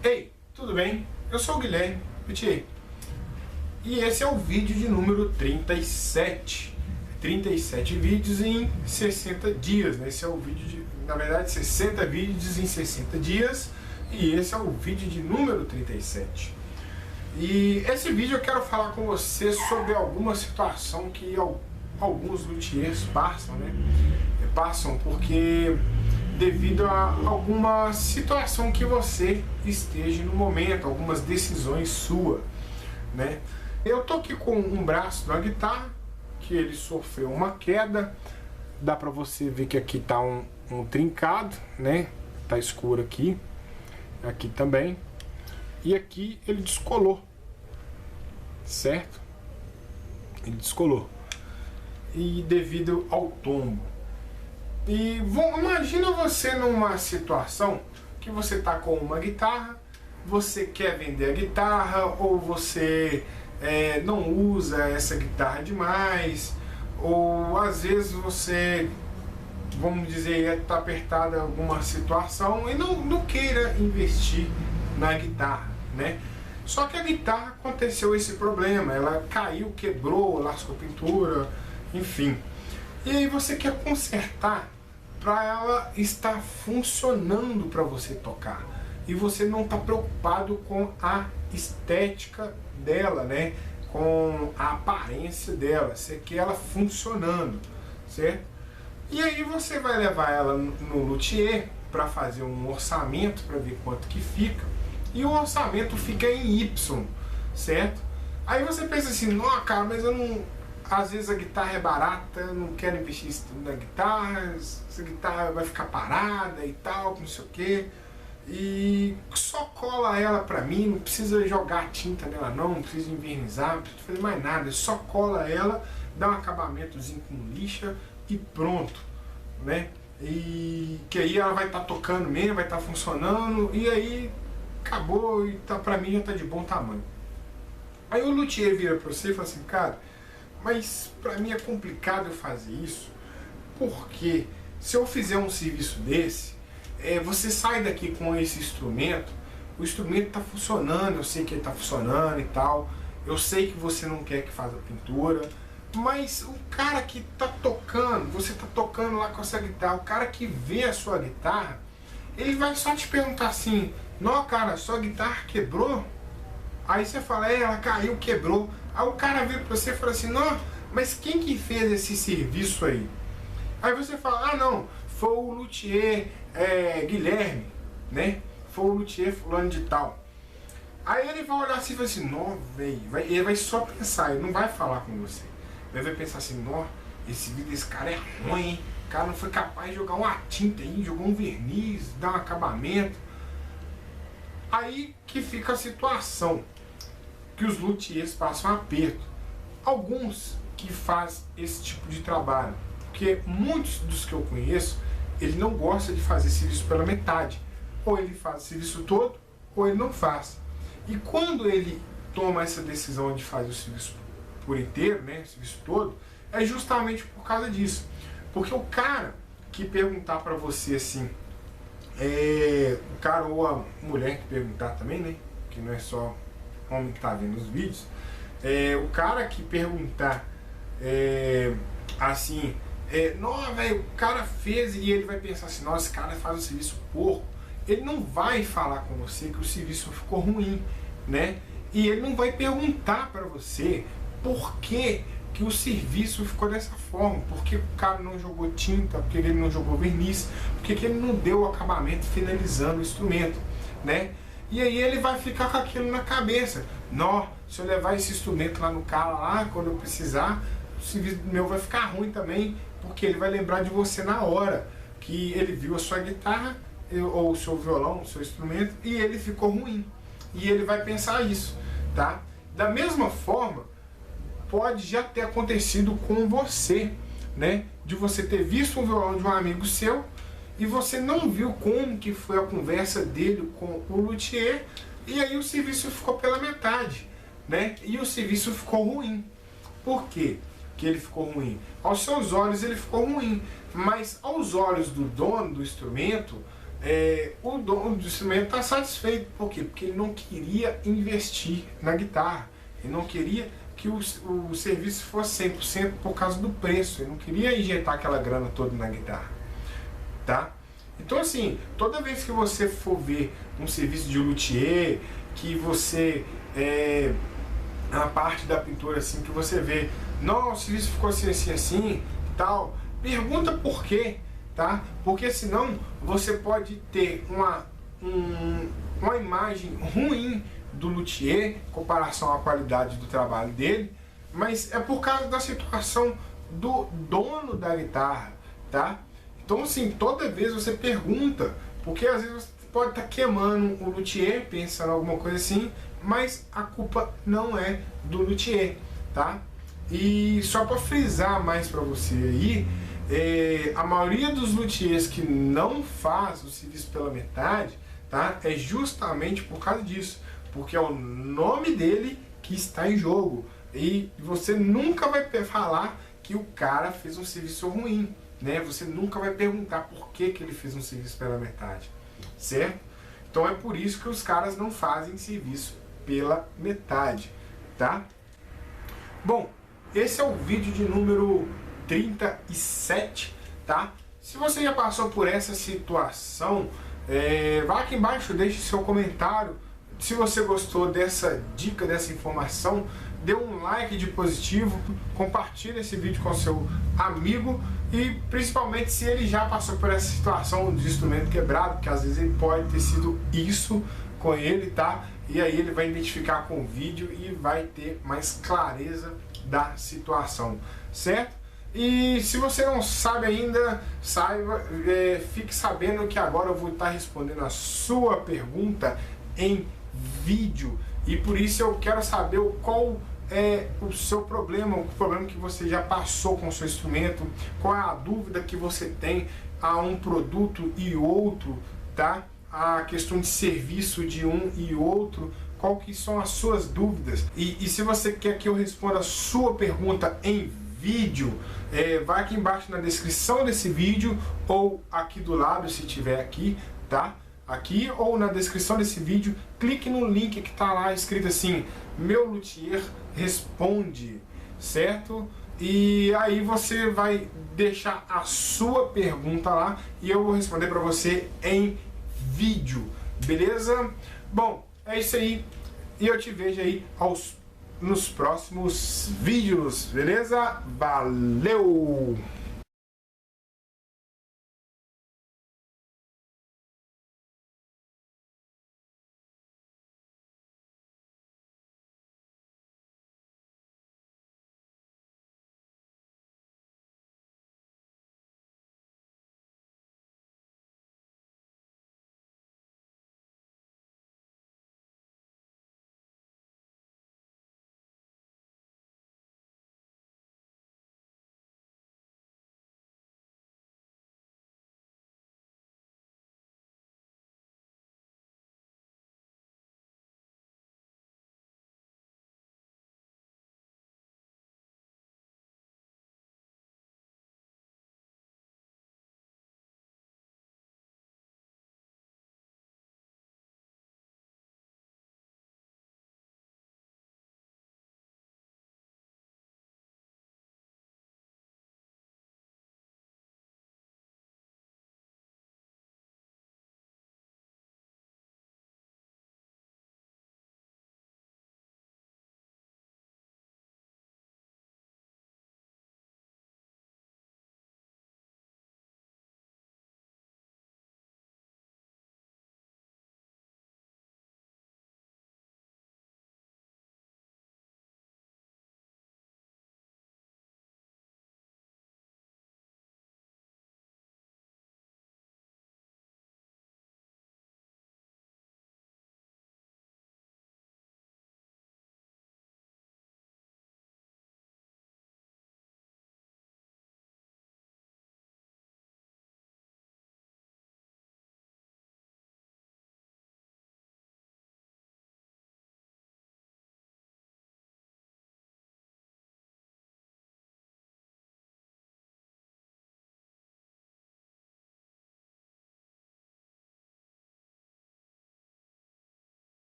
Ei, tudo bem? Eu sou o Guilherme, e esse é o vídeo de número 37. 37 vídeos em 60 dias, né? Esse é o vídeo de, na verdade, 60 vídeos em 60 dias, e esse é o vídeo de número 37. E esse vídeo eu quero falar com você sobre alguma situação que alguns luthiers passam, né? Passam porque devido a alguma situação que você esteja no momento, algumas decisões suas, né? Eu tô aqui com um braço da guitarra que ele sofreu uma queda, dá pra você ver que aqui tá um trincado, né? Tá escuro aqui também, e aqui ele descolou, certo? Ele descolou, e devido ao tombo. E imagina você numa situação que você tá com uma guitarra, você quer vender a guitarra, ou você não usa essa guitarra demais, ou às vezes você, vamos dizer, está apertada em alguma situação e não queira investir na guitarra, né? Só que a guitarra aconteceu esse problema, ela caiu, quebrou, lascou pintura, enfim. E aí você quer consertar para ela estar funcionando para você tocar. E você não está preocupado com a estética dela, né? Com a aparência dela. Você quer ela funcionando, certo? E aí você vai levar ela no luthier para fazer um orçamento para ver quanto que fica. E o orçamento fica em Y, certo? Aí você pensa assim, não, cara, mas eu não... Às vezes a guitarra é barata, eu não quero investir na guitarra, essa guitarra vai ficar parada e tal, não sei o que. E só cola ela pra mim, não precisa jogar tinta nela não precisa envernizar, não precisa fazer mais nada, só cola ela, dá um acabamentozinho com lixa e pronto, né? E que aí ela vai estar tocando mesmo, vai estar funcionando, e aí acabou, e tá, pra mim já tá de bom tamanho. Aí o luthier vira pra você e fala assim, cara, mas pra mim é complicado eu fazer isso, porque se eu fizer um serviço desse, você sai daqui com esse instrumento, o instrumento está funcionando, eu sei que ele está funcionando e tal, eu sei que você não quer que faça pintura, mas o cara que está tocando, você está tocando lá com essa guitarra, o cara que vê a sua guitarra, ele vai só te perguntar assim, não, cara, sua guitarra quebrou? Aí você fala, ela caiu, quebrou. Aí o cara vira pra você e fala assim, não, mas quem que fez esse serviço aí? Aí você fala, ah não, foi o luthier Guilherme, né? Foi o luthier fulano de tal. Aí ele vai olhar assim e vai assim, não, velho, ele vai só pensar, ele não vai falar com você. Ele vai pensar assim, não, esse vídeo desse cara é ruim, hein? O cara não foi capaz de jogar uma tinta aí, jogou um verniz, dar um acabamento. Aí que fica a situação, que os luthiers passam aperto. Alguns que fazem esse tipo de trabalho, porque muitos dos que eu conheço, ele não gosta de fazer serviço pela metade. Ou ele faz o serviço todo, ou ele não faz. E quando ele toma essa decisão de fazer o serviço por inteiro, né, o serviço todo, é justamente por causa disso. Porque o cara que perguntar pra você assim, o cara ou a mulher que perguntar também, né, que não é só homem que tá vendo os vídeos, o cara que perguntar assim, não, velho, o cara fez, e ele vai pensar assim, nossa, esse cara faz um serviço porco, ele não vai falar com você que o serviço ficou ruim, né? E ele não vai perguntar para você por que o serviço ficou dessa forma, porque o cara não jogou tinta, porque ele não jogou verniz, porque ele não deu o acabamento finalizando o instrumento, né? E aí ele vai ficar com aquilo na cabeça, não, se eu levar esse instrumento lá no cara lá, quando eu precisar, o serviço meu vai ficar ruim também, porque ele vai lembrar de você na hora que ele viu a sua guitarra, ou o seu violão, o seu instrumento, e ele ficou ruim. E ele vai pensar isso, tá? Da mesma forma, pode já ter acontecido com você, né? De você ter visto um violão de um amigo seu e você não viu como que foi a conversa dele com o luthier, e aí o serviço ficou pela metade, né? E o serviço ficou ruim. Por quê que ele ficou ruim? Aos seus olhos ele ficou ruim, mas aos olhos do dono do instrumento, o dono do instrumento está satisfeito. Por quê? Porque ele não queria investir na guitarra. Ele não queria que o serviço fosse 100% por causa do preço. Ele não queria injetar aquela grana toda na guitarra. Tá? Então assim, toda vez que você for ver um serviço de luthier, que você, a parte da pintura assim, que você vê, não, o serviço ficou assim, tal, pergunta por quê, tá? Porque senão você pode ter uma imagem ruim do luthier em comparação à qualidade do trabalho dele, mas é por causa da situação do dono da guitarra, tá? Então assim, toda vez você pergunta, porque às vezes você pode estar queimando o luthier, pensando alguma coisa assim, mas a culpa não é do luthier, tá? E só para frisar mais para você aí, a maioria dos luthiers que não faz o serviço pela metade, tá? É justamente por causa disso, porque é o nome dele que está em jogo, e você nunca vai falar que o cara fez um serviço ruim, né? Você nunca vai perguntar por que ele fez um serviço pela metade, certo? Então é por isso que os caras não fazem serviço pela metade, tá? Bom, esse é o vídeo de número 37, tá? Se você já passou por essa situação, vá aqui embaixo, deixe seu comentário. Se você gostou dessa dica, dessa informação, dê um like de positivo, compartilhe esse vídeo com seu amigo, e principalmente se ele já passou por essa situação de instrumento quebrado, que às vezes ele pode ter sido isso com ele, tá? E aí ele vai identificar com o vídeo e vai ter mais clareza da situação, certo? E se você não sabe ainda, saiba, fique sabendo que agora eu vou estar respondendo a sua pergunta em vídeo, e por isso eu quero saber qual é o seu problema, o problema que você já passou com o seu instrumento, qual é a dúvida que você tem a um produto e outro, tá? A questão de serviço de um e outro, qual que são as suas dúvidas, e se você quer que eu responda a sua pergunta em vídeo, vai aqui embaixo na descrição desse vídeo, ou aqui do lado se tiver aqui, tá? Aqui ou na descrição desse vídeo, clique no link que está lá escrito assim, Meu Luthier Responde, certo? E aí você vai deixar a sua pergunta lá e eu vou responder para você em vídeo, beleza? Bom, é isso aí, e eu te vejo aí nos próximos vídeos, beleza? Valeu!